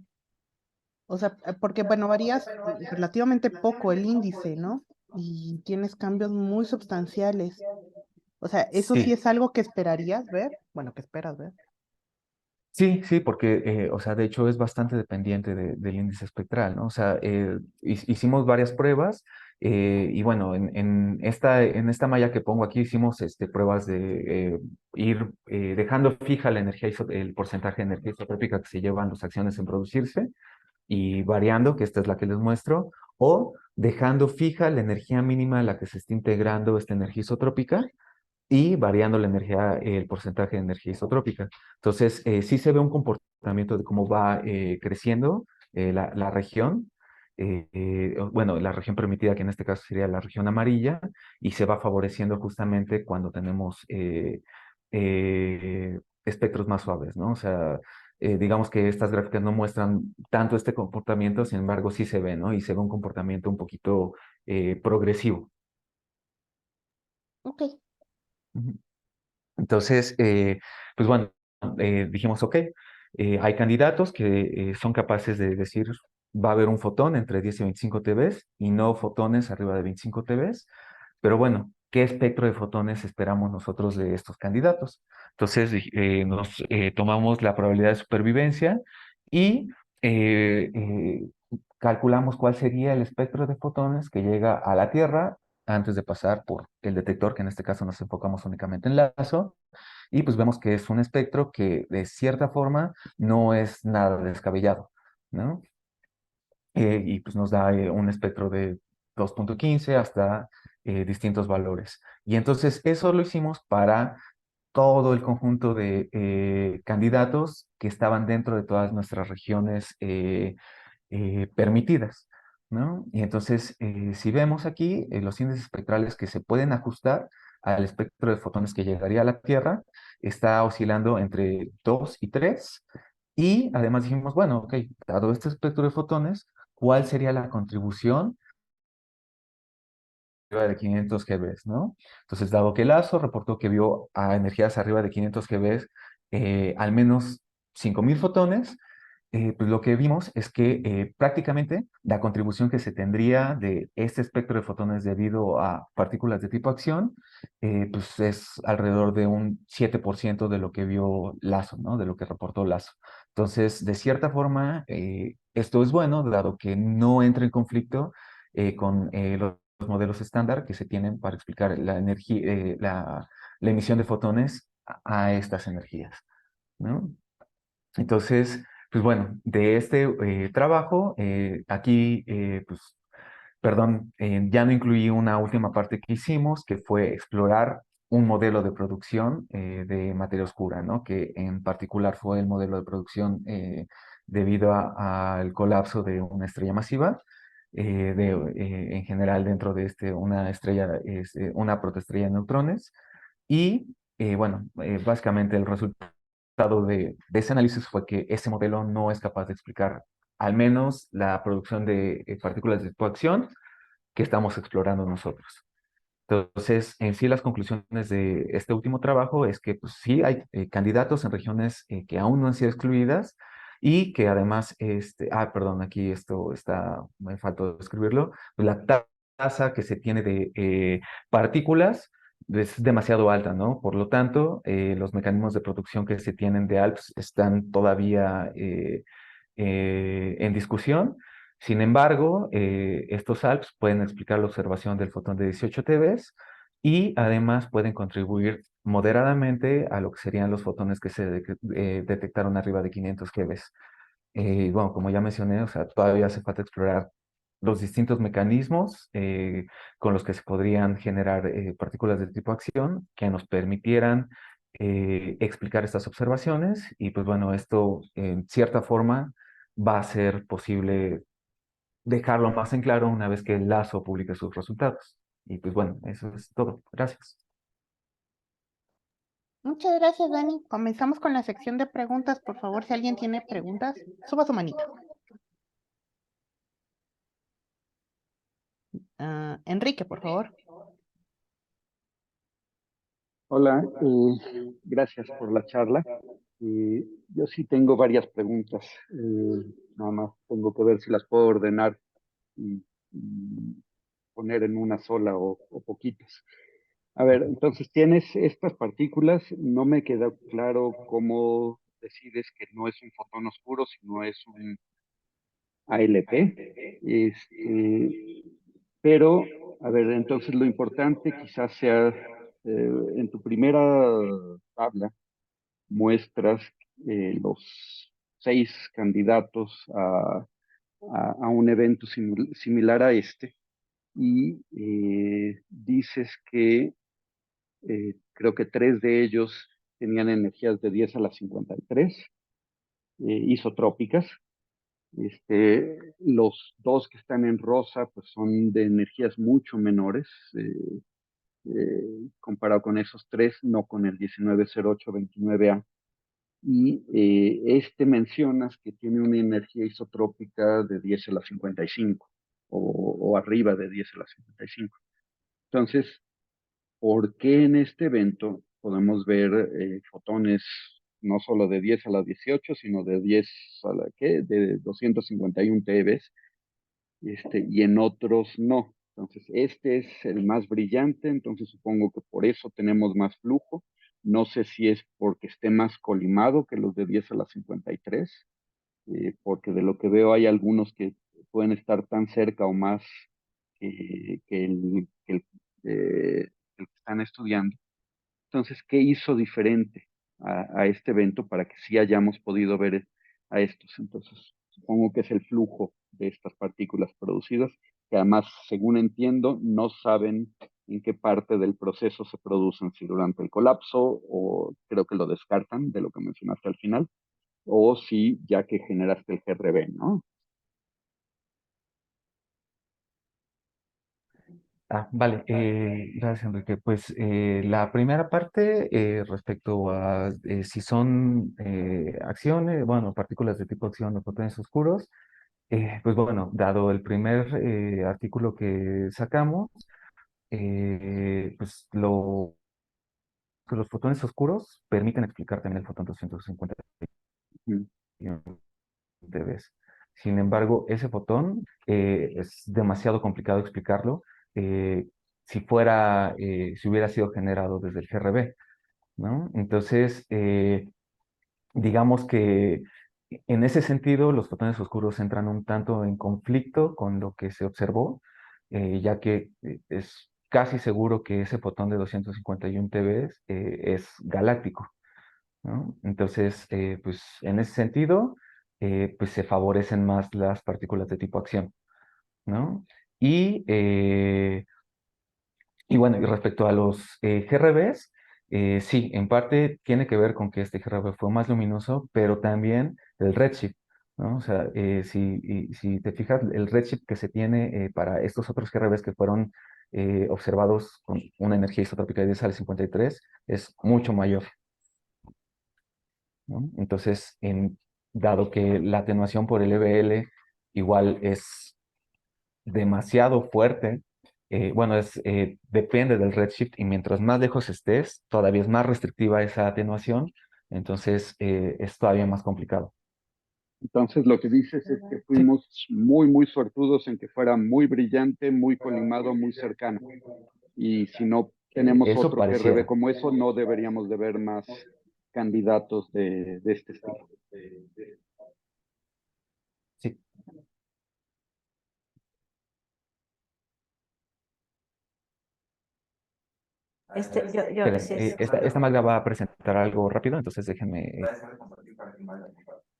sea, porque, bueno, varías relativamente poco el índice, ¿no? Y tienes cambios muy substanciales. O sea, ¿eso sí sí, es algo que esperarías ver? Bueno, que esperas ver. sí, sí, porque, o sea, de hecho es bastante dependiente del índice espectral, ¿no? O sea, hicimos varias pruebas y bueno, en esta malla que pongo aquí hicimos pruebas de ir dejando fija la energía, el porcentaje de energía isotrópica que se llevan las acciones en producirse y variando, que esta es la que les muestro, o dejando fija la energía mínima a la que se está integrando esta energía isotrópica y variando la energía, el porcentaje de energía isotrópica. Entonces, sí se ve un comportamiento de cómo va creciendo la región, bueno, la región permitida, que en este caso sería la región amarilla, y se va favoreciendo justamente cuando tenemos espectros más suaves, ¿no? O sea, digamos que estas gráficas no muestran tanto este comportamiento, sin embargo, sí se ve, ¿no? Y se ve un comportamiento un poquito progresivo. Ok. Ujú. Entonces, pues bueno, dijimos, ok, hay candidatos que son capaces de decir, va a haber un fotón entre 10 y 25 TeV y no fotones arriba de 25 TeV, pero bueno, ¿qué espectro de fotones esperamos nosotros de estos candidatos? Entonces, nos tomamos la probabilidad de supervivencia y calculamos cuál sería el espectro de fotones que llega a la Tierra antes de pasar por el detector, que en este caso nos enfocamos únicamente en LASO, y pues vemos que es un espectro que de cierta forma no es nada descabellado, ¿no? Y pues nos da un espectro de 2.15 hasta distintos valores. Y entonces eso lo hicimos para todo el conjunto de candidatos que estaban dentro de todas nuestras regiones permitidas, ¿no? Y entonces, si vemos aquí los índices espectrales que se pueden ajustar al espectro de fotones que llegaría a la Tierra, está oscilando entre 2 y 3. Y además dijimos, bueno, ok, dado este espectro de fotones, ¿cuál sería la contribución arriba de 500 GeV, ¿no? Entonces, dado que LASO reportó que vio a energías arriba de 500 GeV al menos 5000 fotones, pues lo que vimos es que prácticamente la contribución que se tendría de este espectro de fotones debido a partículas de tipo acción, pues es alrededor de un 7% de lo que vio LASO, ¿no? De lo que reportó LASO. Entonces, de cierta forma, esto es bueno, dado que no entra en conflicto con los modelos estándar que se tienen para explicar la energía, la emisión de fotones a estas energías, ¿no? Entonces, pues bueno, de este trabajo, aquí, pues, perdón, ya no incluí una última parte que hicimos, que fue explorar un modelo de producción de materia oscura, ¿no? Que en particular fue el modelo de producción debido al colapso de una estrella masiva, en general dentro de una estrella, una protoestrella de neutrones, y bueno, básicamente el resultado de ese análisis fue que ese modelo no es capaz de explicar al menos la producción de partículas de tipo acción que estamos explorando nosotros. Entonces, en sí, las conclusiones de este último trabajo es que pues, sí hay candidatos en regiones que aún no han sido excluidas y que además, perdón, aquí esto está, me faltó escribirlo, pues, la tasa que se tiene de partículas es demasiado alta, ¿no? Por lo tanto, los mecanismos de producción que se tienen de ALPS están todavía en discusión. Sin embargo, estos ALPS pueden explicar la observación del fotón de 18 TeV y además pueden contribuir moderadamente a lo que serían los fotones que se detectaron arriba de 500 GeV. Bueno, como ya mencioné, o sea, todavía hace falta explorar los distintos mecanismos con los que se podrían generar partículas de tipo acción que nos permitieran explicar estas observaciones y pues bueno, esto en cierta forma va a ser posible dejarlo más en claro una vez que el Lazo publique sus resultados. Y pues bueno, eso es todo. Gracias. Muchas gracias, Dani. Comenzamos con la sección de preguntas. Por favor, si alguien tiene preguntas, suba su manita. Enrique, por favor. Hola, gracias por la charla. Yo sí tengo varias preguntas. Nada más tengo que ver si las puedo ordenar y poner en una sola o poquitas. A ver, entonces tienes estas partículas. No me queda claro cómo decides que no es un fotón oscuro, sino es un ALP. Pero, a ver, entonces lo importante quizás sea, en tu primera tabla muestras los 6 candidatos a un evento similar a este y dices que creo que 3 de ellos tenían energías de 10 a la 53 isotrópicas. Los 2 que están en rosa pues son de energías mucho menores, comparado con esos 3, no con el 190829A. Y mencionas que tiene una energía isotrópica de 10 a la 55 o arriba de 10 a la 55. Entonces, ¿por qué en este evento podemos ver fotones no solo de 10 a la 18, sino de 10 a la ¿qué? De 251 TeV, y en otros no? Entonces, este es el más brillante, entonces supongo que por eso tenemos más flujo. No sé si es porque esté más colimado que los de 10 a la 53, porque de lo que veo hay algunos que pueden estar tan cerca o más el que están estudiando. Entonces, ¿qué hizo diferente a este evento para que sí hayamos podido ver a estos? Entonces, supongo que es el flujo de estas partículas producidas, que además, según entiendo, no saben en qué parte del proceso se producen, si durante el colapso, o creo que lo descartan de lo que mencionaste al final, o si ya que generaste el GRB, ¿no? Vale, gracias Enrique. Pues la primera parte respecto a si son acciones, bueno, partículas de tipo acción o fotones oscuros, pues bueno, dado el primer artículo que sacamos, pues que los fotones oscuros permiten explicar también el fotón 250 Mm. TeV. Sin embargo, ese fotón es demasiado complicado explicarlo si hubiera sido generado desde el GRB, ¿no? Entonces, digamos que en ese sentido los fotones oscuros entran un tanto en conflicto con lo que se observó, ya que es casi seguro que ese fotón de 251 TeV es galáctico, ¿no? Entonces, pues en ese sentido, pues se favorecen más las partículas de tipo acción, ¿no? Y, eh, y bueno, y respecto a los GRBs, sí, en parte tiene que ver con que este GRB fue más luminoso, pero también el redshift, ¿no? O sea, si te fijas, el redshift que se tiene para estos otros GRBs que fueron observados con una energía isotrópica de 10 al 53 es mucho mayor, ¿no? Entonces, dado que la atenuación por el EBL igual es demasiado fuerte. Bueno, depende del redshift y mientras más lejos estés, todavía es más restrictiva esa atenuación, entonces es todavía más complicado. Entonces, lo que dices es que Sí, fuimos muy, muy suertudos en que fuera muy brillante, muy colimado, muy cercano. Y si no tenemos eso otro GRB pareciera. como eso, no deberíamos de ver más candidatos de este estilo. Sí. Esperen, Sí es. esta Magda va a presentar algo rápido, entonces déjenme.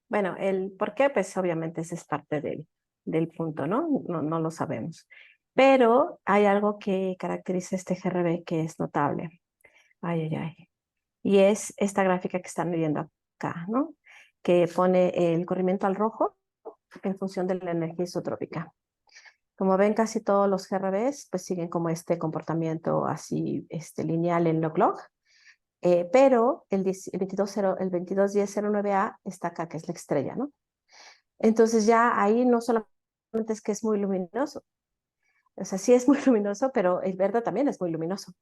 Bueno, el por qué, pues obviamente ese es parte del punto, ¿no? No lo sabemos. Pero hay algo que caracteriza este GRB que es notable. Ay, ay, ay. Y es esta gráfica que están viendo acá, ¿no? Que pone el corrimiento al rojo en función de la energía isotrópica. Como ven, casi todos los GRBs pues siguen como este comportamiento así lineal en log-log, pero el 221009A está acá, que es la estrella, ¿no? Entonces ya ahí no solamente es que es muy luminoso, o sea, sí es muy luminoso, pero el verde también es muy luminoso,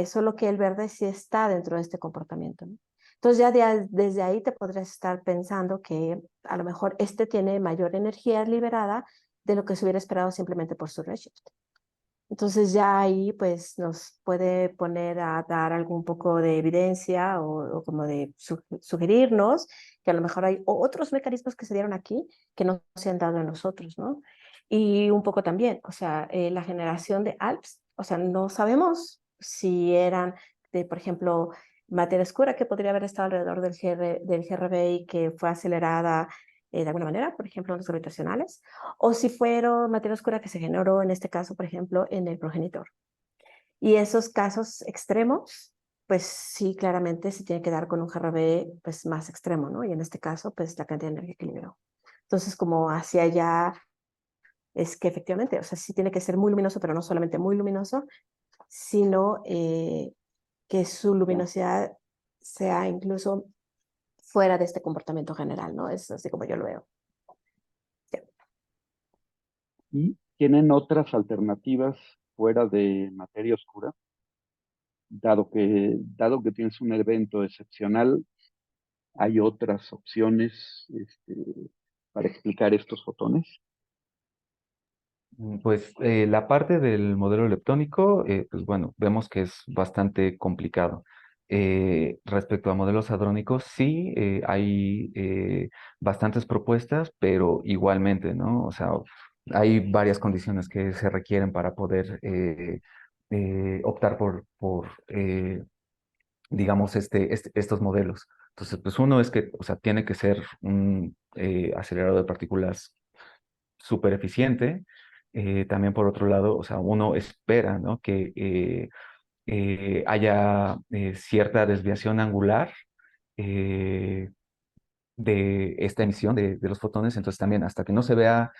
solo que el verde sí está dentro de este comportamiento, ¿no? Entonces ya desde ahí te podrías estar pensando que a lo mejor este tiene mayor energía liberada de lo que se hubiera esperado simplemente por su redshift. Entonces ya ahí pues nos puede poner a dar algún poco de evidencia o como de sugerirnos que a lo mejor hay otros mecanismos que se dieron aquí que no se han dado en nosotros, ¿no? Y un poco también, o sea, la generación de ALPS, o sea, no sabemos si eran de, por ejemplo, materia oscura que podría haber estado alrededor del GRB y que fue acelerada de alguna manera, por ejemplo, en los gravitacionales, o si fueron materia oscura que se generó, en este caso, por ejemplo, en el progenitor. Y esos casos extremos, pues sí, claramente se tiene que dar con un GRB pues, más extremo, ¿no? Y en este caso, pues la cantidad de energía que liberó. Entonces, como hacia allá, es que efectivamente, o sea, sí tiene que ser muy luminoso, pero no solamente muy luminoso, sino que su Ya. luminosidad sea incluso fuera de este comportamiento general, ¿no? Es así como yo lo veo. ¿Y tienen otras alternativas fuera de materia oscura? Dado que tienes un evento excepcional, ¿hay otras opciones para explicar estos fotones? Pues la parte del modelo leptónico, pues bueno, vemos que es bastante complicado. Respecto a modelos hadrónicos, sí hay bastantes propuestas, pero igualmente, ¿no? O sea, hay varias condiciones que se requieren para poder optar por digamos, estos modelos. Entonces, pues uno es que, o sea, tiene que ser un acelerador de partículas súper eficiente. También por otro lado, o sea, uno espera, ¿no? Que haya cierta desviación angular eh, de esta emisión de los fotones. Entonces también hasta que no se vea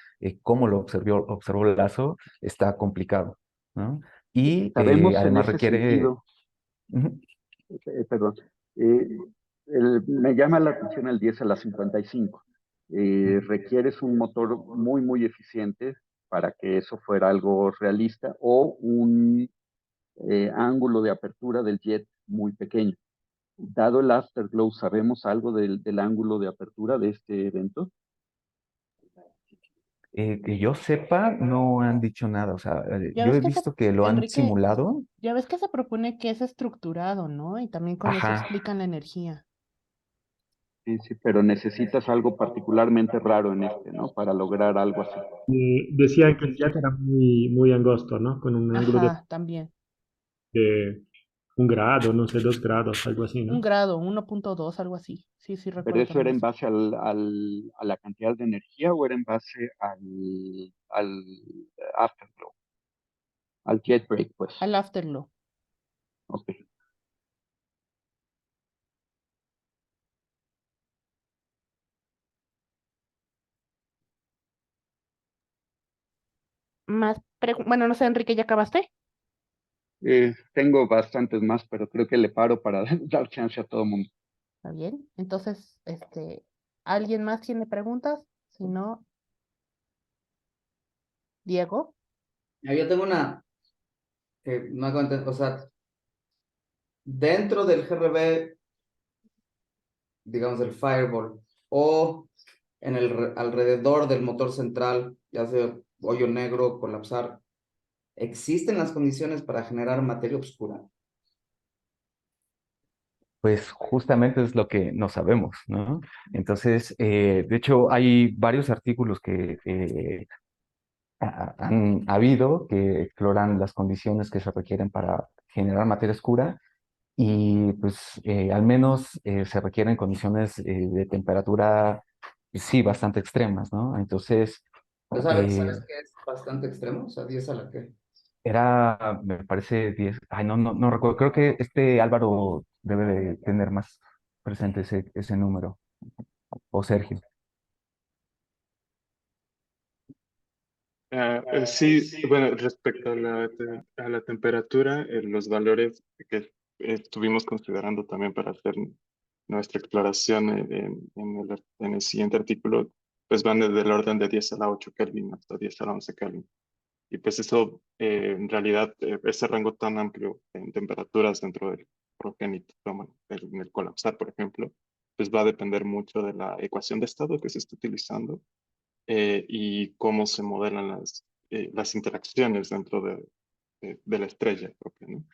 cómo lo observó Lazo, está complicado, ¿no? Y Sabemos en además ese requiere... sentido, Ujú. perdón, eh, me llama la atención el 10 a la 55. ¿Requieres un motor muy, muy eficiente para que eso fuera algo realista o un ángulo de apertura del jet muy pequeño? Dado el afterglow, ¿sabemos algo del ángulo de apertura de este evento? Que yo sepa, no han dicho nada. O sea, Ya yo ves he que visto que lo han Enrique, simulado. ya ves que se propone que es estructurado, ¿no? Y también con eso Ajá. explican la energía. Sí, sí, pero necesitas algo particularmente raro en ¿no? Para lograr algo así. Decían que el jet era muy, muy angosto, ¿no? Con un ángulo Ajá, también. de 1 grado, no sé, 2 grados, algo así, Un ¿no? grado, 1.2, algo así. Sí, sí, ¿Pero recuerdo eso era también en eso. base a la cantidad de energía o era en base al afterglow, al jet break, pues? Al afterglow. Ok. Bueno, no sé, Enrique, ¿ya acabaste? Tengo bastantes más, pero creo que le paro para dar chance a todo el mundo. Está bien. Entonces, ¿Alguien más tiene preguntas? Si no, Diego. Yo tengo una que no hago entender, o sea, dentro del GRB, digamos, el Fireball, o en el alrededor del motor central, ya sea hoyo negro, colapsar, ¿existen las condiciones para generar materia oscura? Pues justamente es lo que no sabemos, ¿no? Entonces, de hecho, hay varios artículos que han habido que exploran las condiciones que se requieren para generar materia oscura y pues al menos se requieren condiciones de temperatura, sí, bastante extremas, ¿no? Entonces, ¿Sabes que es bastante extremo? O sea, 10 a la que. me parece 10, ay, no recuerdo, creo que Álvaro debe de tener más presente ese número, o Sergio. Sí, bueno, respecto a a la temperatura, los valores que estuvimos considerando también para hacer nuestra exploración en el siguiente artículo, pues van desde el orden de 10 a la 8 Kelvin hasta 10 a la 11 Kelvin. Y pues eso, en realidad, ese rango tan amplio en temperaturas dentro del progénito, bueno, en el colapsar, por ejemplo, pues va a depender mucho de la ecuación de estado que se está utilizando y cómo se modelan las interacciones dentro de la estrella propia, ¿no?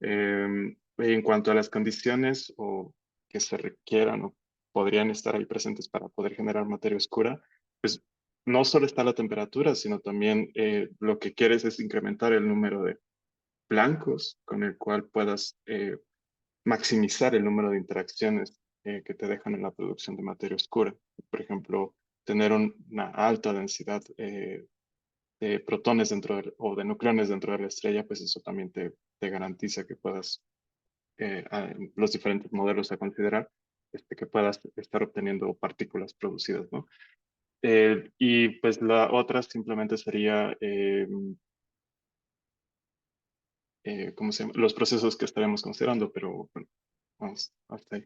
En cuanto a las condiciones o que se requieran o podrían estar ahí presentes para poder generar materia oscura, pues no solo está la temperatura, sino también lo que quieres es incrementar el número de blancos con el cual puedas maximizar el número de interacciones que te dejan en la producción de materia oscura. Por ejemplo, tener una alta densidad de protones o de nucleones dentro de la estrella, pues eso también te garantiza que puedas, los diferentes modelos a considerar, que puedas estar obteniendo partículas producidas, ¿no? Y pues la otra simplemente sería, ¿cómo se llama? Los procesos que estaremos considerando, pero bueno, vamos hasta ahí.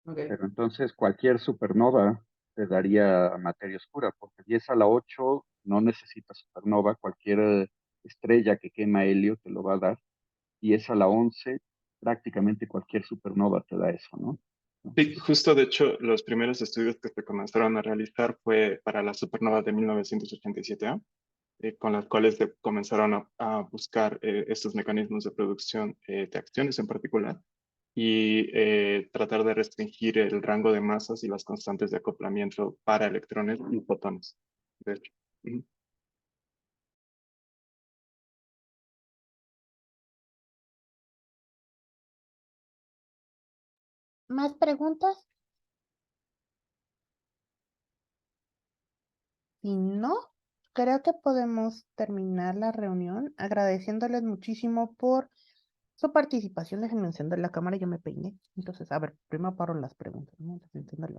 Okay. Pero entonces cualquier supernova te daría materia oscura, porque 10 a la 8 no necesita supernova, cualquier estrella que quema helio te lo va a dar. 10 a la 11, prácticamente cualquier supernova te da eso, ¿no? Sí, justo de hecho, los primeros estudios que se comenzaron a realizar fue para la supernova de 1987A, con las cuales se comenzaron a buscar estos mecanismos de producción de acciones en particular y tratar de restringir el rango de masas y las constantes de acoplamiento para electrones y fotones. De hecho. Ujú. ¿Más preguntas? Si no, creo que podemos terminar la reunión agradeciéndoles muchísimo por su participación. Déjenme encender la cámara, yo me peiné. Entonces, a ver, primero paro las preguntas, ¿no? Déjenme encender la